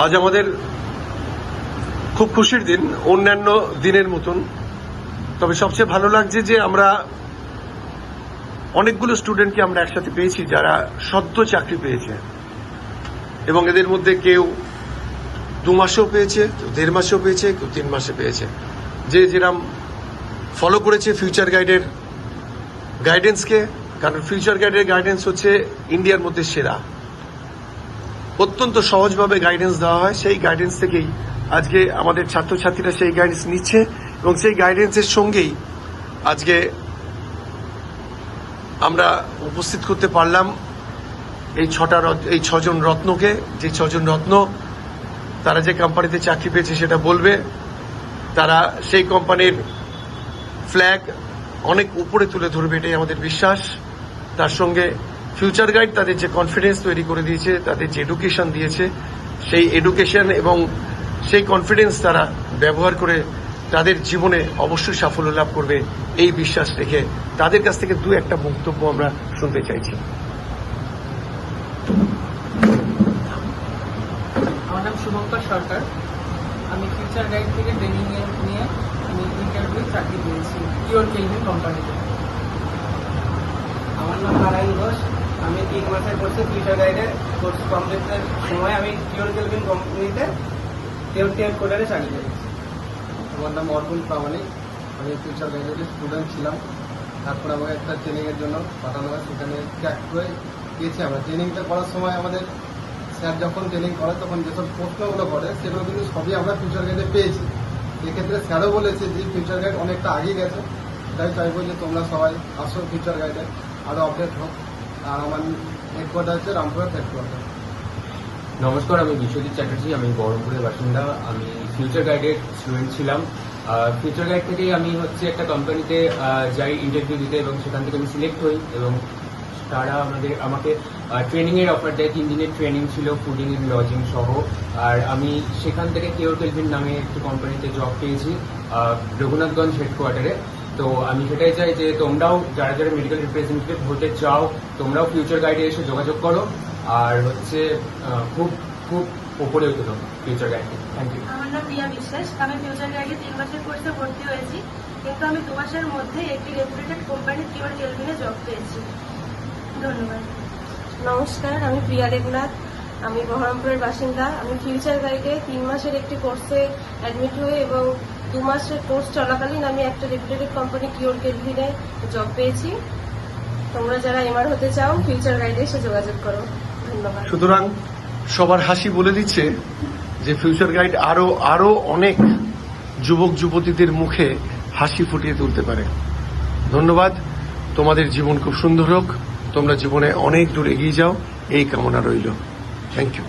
আজ আমাদের খুব খুশির দিন, অন্যান্য দিনের মতন। তবে সবচেয়ে ভালো লাগছে যে আমরা অনেকগুলো স্টুডেন্টকে আমরা একসাথে পেয়েছি যারা সদ্য চাকরি পেয়েছে, এবং এদের মধ্যে কেউ 2 মাসেও পেয়েছে, কেউ 1.5 মাসেও পেয়েছে, কেউ 3 মাসে পেয়েছে। যে যেরকম ফলো করেছে ফিউচার গাইডের গাইডেন্সকে, কারণ ফিউচার গাইডের গাইডেন্স হচ্ছে ইন্ডিয়ার মধ্যে সেরা। অত্যন্ত সহজভাবে গাইডেন্স দেওয়া হয়, সেই গাইডেন্স থেকেই আজকে আমাদের ছাত্রছাত্রীরা সেই গাইডেন্স নিচ্ছে, এবং সেই গাইডেন্সের সঙ্গেই আজকে আমরা উপস্থিত করতে পারলাম এই 6 জন রত্নকে। যে 6 জন রত্ন তারা যে কোম্পানিতে চাকরি পেয়েছে সেটা বলবে, তারা সেই কোম্পানির ফ্ল্যাগ অনেক উপরে তুলে ধরবে, এটাই আমাদের বিশ্বাস। তার সঙ্গে ফিউচার গাইড তাদের যে কনফিডেন্স তৈরি করে দিয়েছে, তাদের যে এডুকেশন দিয়েছে, সেই এডুকেশন এবং সেই কনফিডেন্স তারা ব্যবহার করে তাদের জীবনে অবশ্যই সাফল্য লাভ করবে, এই বিশ্বাস রেখে তাদের কাছ থেকে 2-1টা বক্তব্য আমরা শুনতে চাইছি। আমার নাম শুভঙ্কর সরকার। আমি ফিউচার গাইড থেকে ট্রেনিং নিয়ে আমি ইন্টারভিউ চাকরি পেয়েছি কিওর কেলভিন কোম্পানিতে। আমার নাম নারায়ণ ঘোষ। আমি 3 মাসের কোর্সে ফিউচার গাইডের কোর্স কমপ্লিটের সময় আমি কিওর কেলভিন কোম্পানিতে টেক কোডারে চাকরি পেয়েছি। আমার নাম অর্পণ প্রামাণিক। আমি ফিউচার গাইডের স্টুডেন্ট ছিলাম। তারপর আমাকে একটা ট্রেনিংয়ের জন্য পাঠানো হয়, সেখানে ক্র্যাক করে গিয়েছি আমরা। ট্রেনিংটা করার সময় আমাদের স্যার যখন ট্রেনিং করে তখন যেসব প্রশ্নগুলো করে সেগুলো কিন্তু সবই আমরা ফিউচার গাইডে পেয়েছি। সেক্ষেত্রে স্যারও বলেছে যে ফিউচার গাইড অনেকটা আগিয়ে গেছে, তাই চাইবো যে তোমরা সবাই আসো ফিউচার গাইডে, আরও আপডেট হোক। আর আমার হেডকোয়ার্টার হচ্ছে রামপুরহাট হেডকোয়ার্টার। নমস্কার, আমি বিশ্বজিৎ চ্যাটার্জি। আমি বহরমপুরের বাসিন্দা। আমি ফিউচার গাইডের স্টুডেন্ট ছিলাম। ফিউচার গাইড থেকেই আমি একটা কোম্পানিতে যাই ইন্টারভিউ দিতে, এবং সেখান থেকে আমি সিলেক্ট হই, এবং তারা আমাকে ট্রেনিংয়ের অফার দেয়। 3 দিনের ট্রেনিং ছিল, ফুডিং এন্ড লজিং সহ। আর আমি সেখান থেকে কিওর কেলভিন নামে একটি কোম্পানিতে জব পেয়েছি রঘুনাথগঞ্জ হেডকোয়ার্টারে। তো আমি সেটাই চাই যে তোমরাও যারা যারা মেডিকেল রিপ্রেজেন্টেটিভ হতে চাও, তোমরাও ফিউচার গাইডে এসে যোগাযোগ করো, আর খুব খুব উপরে উঠে ফিউচার গাইডে। Thank you. আমার নাম রিয়া বিশ্বাস। আমি ফিউচার গাইডে 3 মাসের কোর্সে ভর্তি হয়েছি, কিন্তু আমি 2 মাসের মধ্যে একটি রেপুটেড কোম্পানি কিওর কেলভিনে জব পেয়েছি। ধন্যবাদ। নমস্কার, আমি প্রিয়া দেবনাথ। আমি বহরমপুরের বাসিন্দা। আমি ফিউচার গাইডে 3 মাসের একটি কোর্সে অ্যাডমিট হয়ে এবং 2 মাসের কোর্স চলাকালীন আমি একটা রেপুটেড কোম্পানি কিওর কেলভিনে জব পেয়েছি। তোমরা যারা এমআর হতে চাও ফিউচার গাইডে এসে যোগাযোগ করো। ধন্যবাদ। সুতরাং সবার হাসি বলে দিচ্ছে যে ফিউচার গাইড আরো অনেক যুবক যুবতীদের মুখে হাসি ফুটিয়ে তুলতে পারে। ধন্যবাদ। তোমাদের জীবন খুব সুন্দর হোক, তোমরা জীবনে অনেক দূর এগিয়ে যাও, এই কামনা রইল। Thank you.